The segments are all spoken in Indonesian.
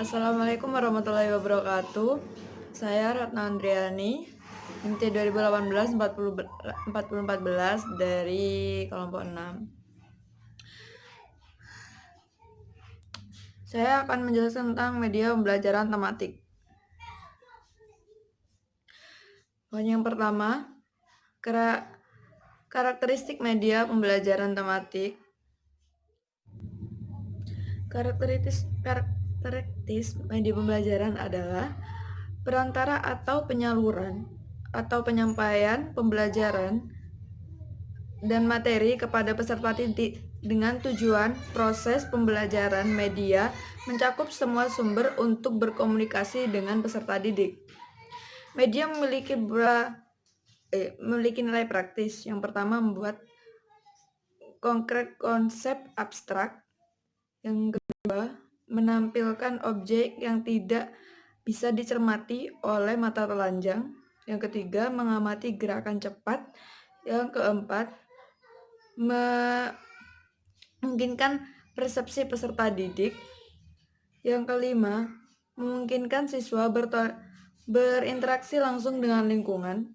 Assalamualaikum warahmatullahi wabarakatuh. Saya Ratna Andriani, IMT 2018-4014 dari kelompok 6. Saya akan menjelaskan tentang media pembelajaran tematik. Poin yang pertama, karakteristik media pembelajaran tematik. Karakteristik media pembelajaran adalah perantara atau penyaluran atau penyampaian pembelajaran dan materi kepada peserta didik dengan tujuan proses pembelajaran media mencakup semua sumber untuk berkomunikasi dengan peserta didik. Media memiliki nilai praktis. Yang pertama, membuat konkret konsep abstrak. Yang kedua, menampilkan objek yang tidak bisa dicermati oleh mata telanjang. Yang ketiga, mengamati gerakan cepat. Yang keempat, memungkinkan persepsi peserta didik. Yang kelima, memungkinkan siswa berinteraksi langsung dengan lingkungan.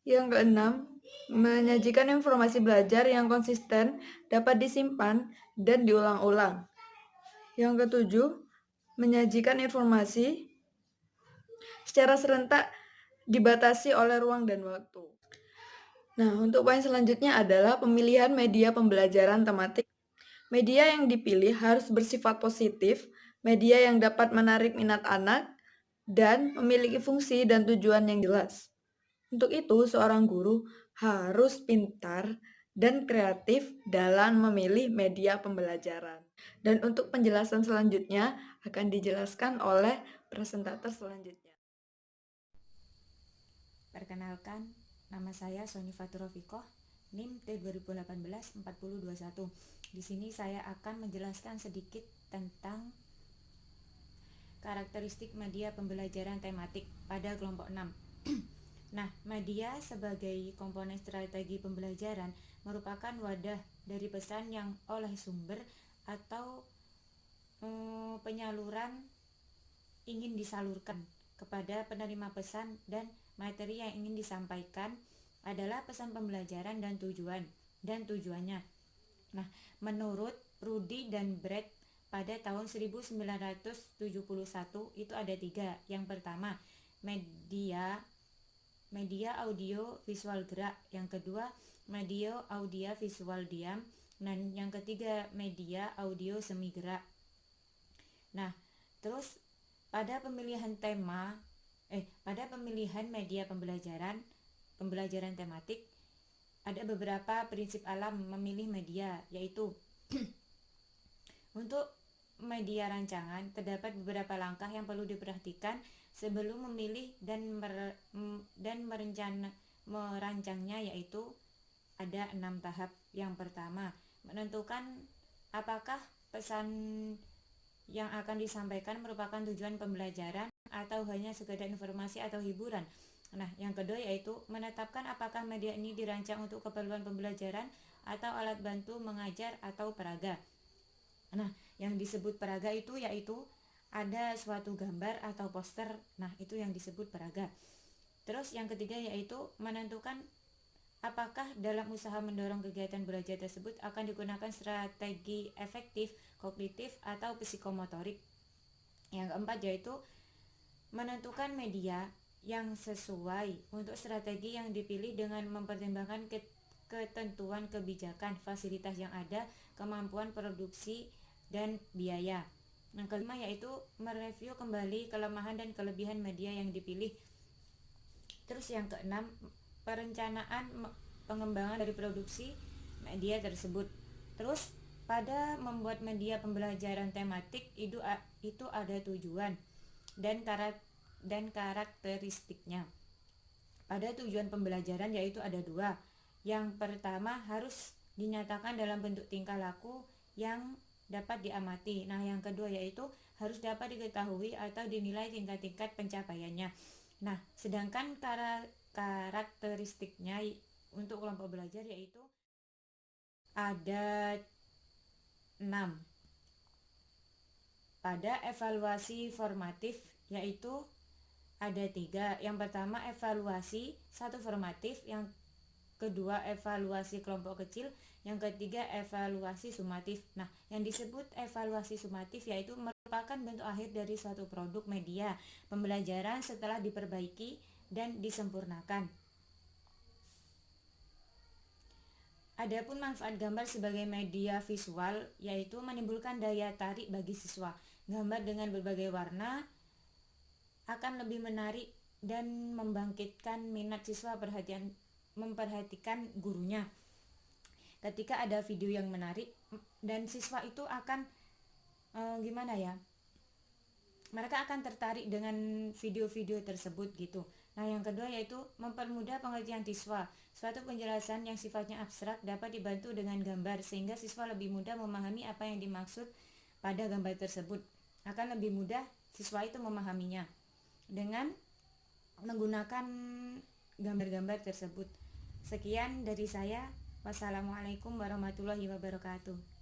Yang keenam, menyajikan informasi belajar yang konsisten, dapat disimpan, dan diulang-ulang. Yang ketujuh, menyajikan informasi secara serentak dibatasi oleh ruang dan waktu. Nah, untuk poin selanjutnya adalah pemilihan media pembelajaran tematik. Media yang dipilih harus bersifat positif, media yang dapat menarik minat anak, dan memiliki fungsi dan tujuan yang jelas. Untuk itu, seorang guru harus pintar dan kreatif dalam memilih media pembelajaran. Dan untuk penjelasan selanjutnya akan dijelaskan oleh presentator selanjutnya. Perkenalkan, nama saya Soni Faturofikoh, NIM T2018-4021. Di sini saya akan menjelaskan sedikit tentang karakteristik media pembelajaran tematik pada kelompok 6. Nah, media sebagai komponen strategi pembelajaran merupakan wadah dari pesan yang oleh sumber atau penyaluran ingin disalurkan kepada penerima pesan, dan materi yang ingin disampaikan adalah pesan pembelajaran dan tujuannya. Nah, menurut Rudy dan Brett pada tahun 1971 itu ada 3. Yang pertama, media audio visual gerak. Yang kedua, media audio visual diam. Dan yang ketiga, media audio semi gerak. Nah, terus pada pemilihan media pembelajaran tematik ada beberapa prinsip alam memilih media, yaitu untuk media rancangan terdapat beberapa langkah yang perlu diperhatikan sebelum memilih dan merancangnya, yaitu ada 6 tahap. Yang pertama, menentukan apakah pesan yang akan disampaikan merupakan tujuan pembelajaran atau hanya sekedar informasi atau hiburan. Nah, yang kedua yaitu menetapkan apakah media ini dirancang untuk keperluan pembelajaran atau alat bantu mengajar atau peraga. Nah, yang disebut peraga itu yaitu ada suatu gambar atau poster. Nah, itu yang disebut peraga. Terus yang ketiga yaitu menentukan apakah dalam usaha mendorong kegiatan belajar tersebut akan digunakan strategi efektif, kognitif, atau psikomotorik. Yang keempat yaitu menentukan media yang sesuai untuk strategi yang dipilih dengan mempertimbangkan ketentuan kebijakan, fasilitas yang ada, kemampuan produksi, dan biaya. Yang kelima yaitu mereview kembali kelemahan dan kelebihan media yang dipilih. Terus yang keenam, perencanaan pengembangan dari produksi media tersebut. Terus pada membuat media pembelajaran tematik itu ada tujuan dan karakteristiknya. Pada tujuan pembelajaran yaitu ada 2. Yang pertama harus dinyatakan dalam bentuk tingkah laku yang dapat diamati. Nah, yang kedua yaitu harus dapat diketahui atau dinilai tingkat-tingkat pencapaiannya. Nah, sedangkan karakteristiknya untuk kelompok belajar yaitu ada 6. pada evaluasi formatif, yaitu ada 3. Yang pertama evaluasi 1 formatif, yang kedua evaluasi kelompok kecil, yang ketiga evaluasi sumatif. Nah, yang disebut evaluasi sumatif yaitu merupakan bentuk akhir dari suatu produk media pembelajaran setelah diperbaiki dan disempurnakan. Adapun manfaat gambar sebagai media visual yaitu menimbulkan daya tarik bagi siswa. Gambar dengan berbagai warna akan lebih menarik dan membangkitkan minat siswa memperhatikan gurunya. Ketika ada video yang menarik dan siswa itu akan mereka akan tertarik dengan video-video tersebut gitu. Nah, yang kedua yaitu mempermudah pengertian siswa. Suatu penjelasan yang sifatnya abstrak dapat dibantu dengan gambar sehingga siswa lebih mudah memahami apa yang dimaksud pada gambar tersebut. Akan lebih mudah siswa itu memahaminya dengan menggunakan gambar-gambar tersebut. Sekian dari saya. Wassalamualaikum warahmatullahi wabarakatuh.